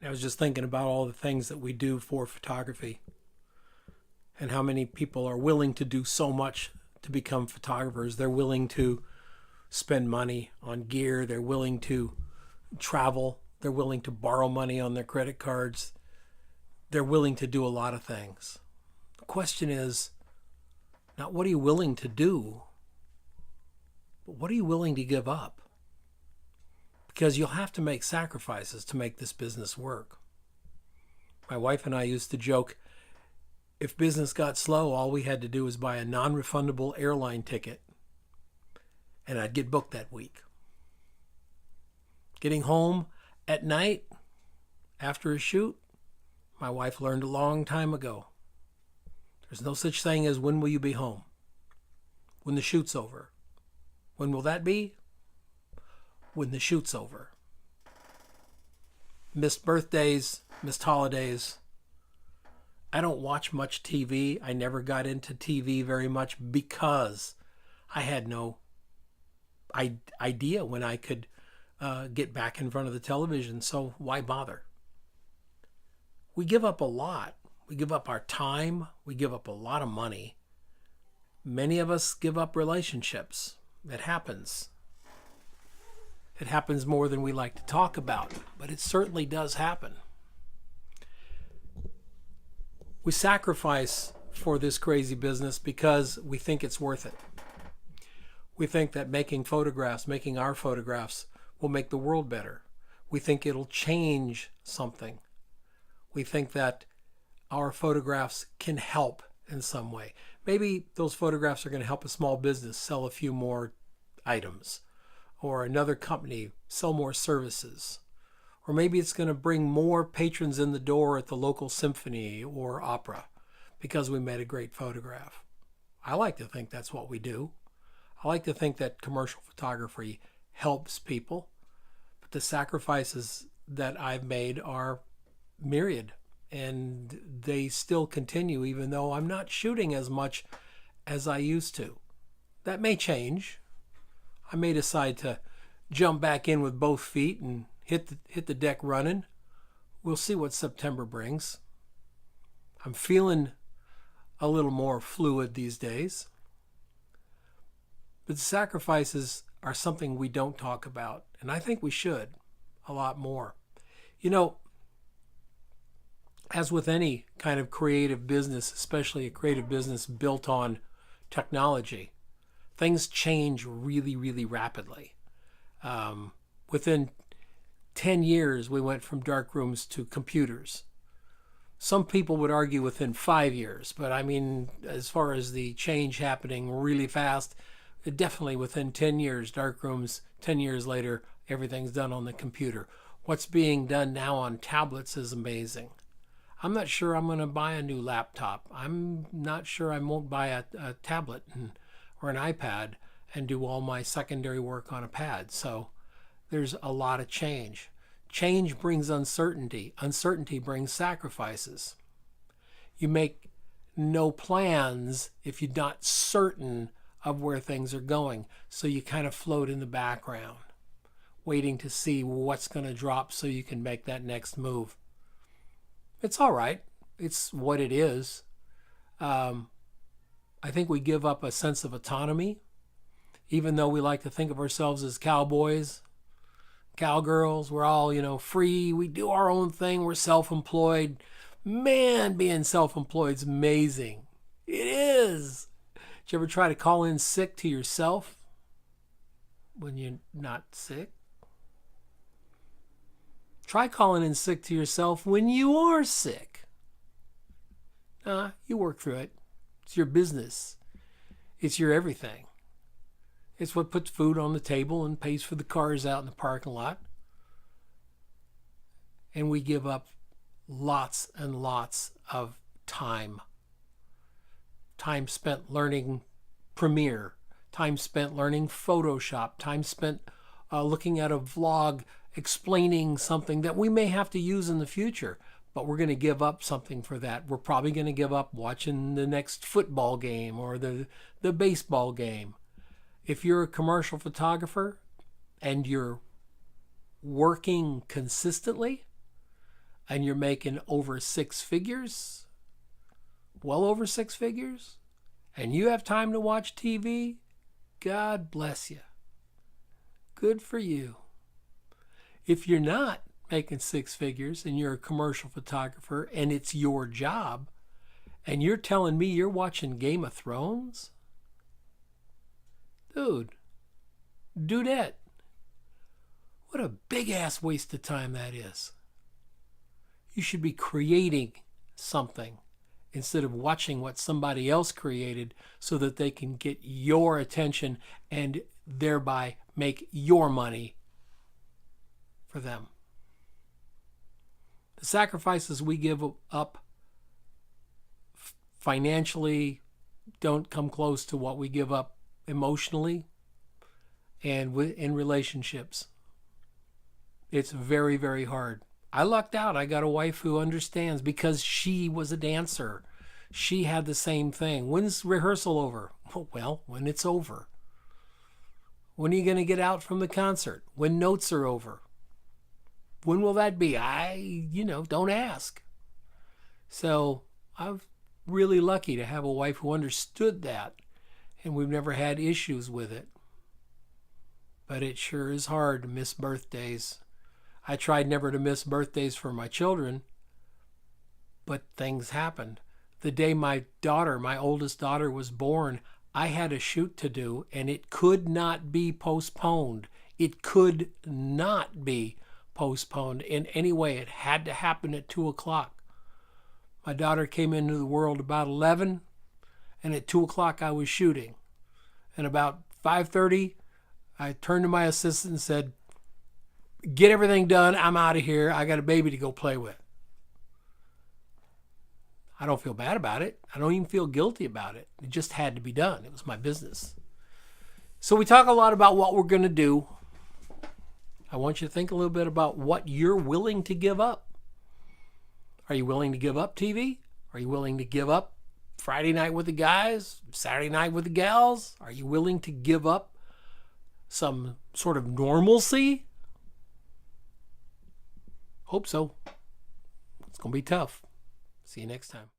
I was just thinking about all the things that we do for photography and how many people are willing to do so much to become photographers. They're willing to spend money on gear. They're willing to travel. They're willing to borrow money on their credit cards. They're willing to do a lot of things. The question is not what are you willing to do, but what are you willing to give up? Because you'll have to make sacrifices to make this business work. My wife and I used to joke, if business got slow, all we had to do was buy a non-refundable airline ticket and I'd get booked that week. Getting home at night after a shoot, my wife learned a long time ago. There's no such thing as when will you be home? When the shoot's over. When will that be? When the shoot's over. Missed birthdays, missed holidays. I don't watch much TV. I never got into TV very much because I had no idea when I could get back in front of the television. So why bother? We give up a lot. We give up our time. We give up a lot of money. Many of us give up relationships. It happens. It happens more than we like to talk about, but it certainly does happen. We sacrifice for this crazy business because we think it's worth it. We think that making our photographs, will make the world better. We think it'll change something. We think that our photographs can help in some way. Maybe those photographs are going to help a small business sell a few more items, or another company sell more services. Or maybe it's going to bring more patrons in the door at the local symphony or opera because we made a great photograph. I like to think that's what we do. I like to think that commercial photography helps people, but the sacrifices that I've made are myriad, and they still continue even though I'm not shooting as much as I used to. That may change. I may decide to jump back in with both feet and hit the deck running. We'll see what September brings. I'm feeling a little more fluid these days. But the sacrifices are something we don't talk about, and I think we should a lot more. You know, as with any kind of creative business, especially a creative business built on technology, things change really, really rapidly. Within 10 years, we went from darkrooms to computers. Some people would argue within 5 years, but I mean, as far as the change happening really fast, definitely within 10 years, darkrooms, 10 years later, everything's done on the computer. What's being done now on tablets is amazing. I'm not sure I'm going to buy a new laptop. I'm not sure I won't buy a tablet or an iPad and do all my secondary work on a pad. So there's a lot of change. Change brings uncertainty. Uncertainty brings sacrifices. You make no plans if you're not certain of where things are going. So you kind of float in the background, waiting to see what's going to drop so you can make that next move. It's all right. It's what it is. I think we give up a sense of autonomy, even though we like to think of ourselves as cowboys, cowgirls. We're all, free. We do our own thing. We're self-employed. Man, being self-employed is amazing. It is. Did you ever try to call in sick to yourself when you're not sick? Try calling in sick to yourself when you are sick. You work through it. It's your business. It's your everything. It's what puts food on the table and pays for the cars out in the parking lot. And we give up lots and lots of time. Time spent learning Premiere. Time spent learning Photoshop. Time spent looking at a vlog explaining something that we may have to use in the future, but we're going to give up something for that. We're probably going to give up watching the next football game or the baseball game. If you're a commercial photographer and you're working consistently, and you're making over six figures, well over six figures, and you have time to watch TV, God bless you. Good for you. If you're not making six figures and you're a commercial photographer and it's your job, and you're telling me you're watching Game of Thrones? Dude, dudette. What a big-ass waste of time that is. You should be creating something instead of watching what somebody else created so that they can get your attention and thereby make your money for them. The sacrifices we give up financially don't come close to what we give up emotionally and in relationships. It's very, very hard. I lucked out. I got a wife who understands because she was a dancer. She had the same thing. When's rehearsal over? Well, when it's over. When are you going to get out from the concert? When notes are over. When will that be? Don't ask. So I'm really lucky to have a wife who understood that, and we've never had issues with it. But it sure is hard to miss birthdays. I tried never to miss birthdays for my children, but things happened. The day my oldest daughter was born, I had a shoot to do, and it could not be postponed. It could not be postponed in any way. It had to happen at 2 o'clock. My daughter came into the world about 11, and at 2 o'clock I was shooting. And about 5:30, I turned to my assistant and said, "Get everything done. I'm out of here. I got a baby to go play with." I don't feel bad about it. I don't even feel guilty about it. It just had to be done. It was my business. So we talk a lot about what we're going to do. I want you to think a little bit about what you're willing to give up. Are you willing to give up TV? Are you willing to give up Friday night with the guys, Saturday night with the gals? Are you willing to give up some sort of normalcy? Hope so. It's going to be tough. See you next time.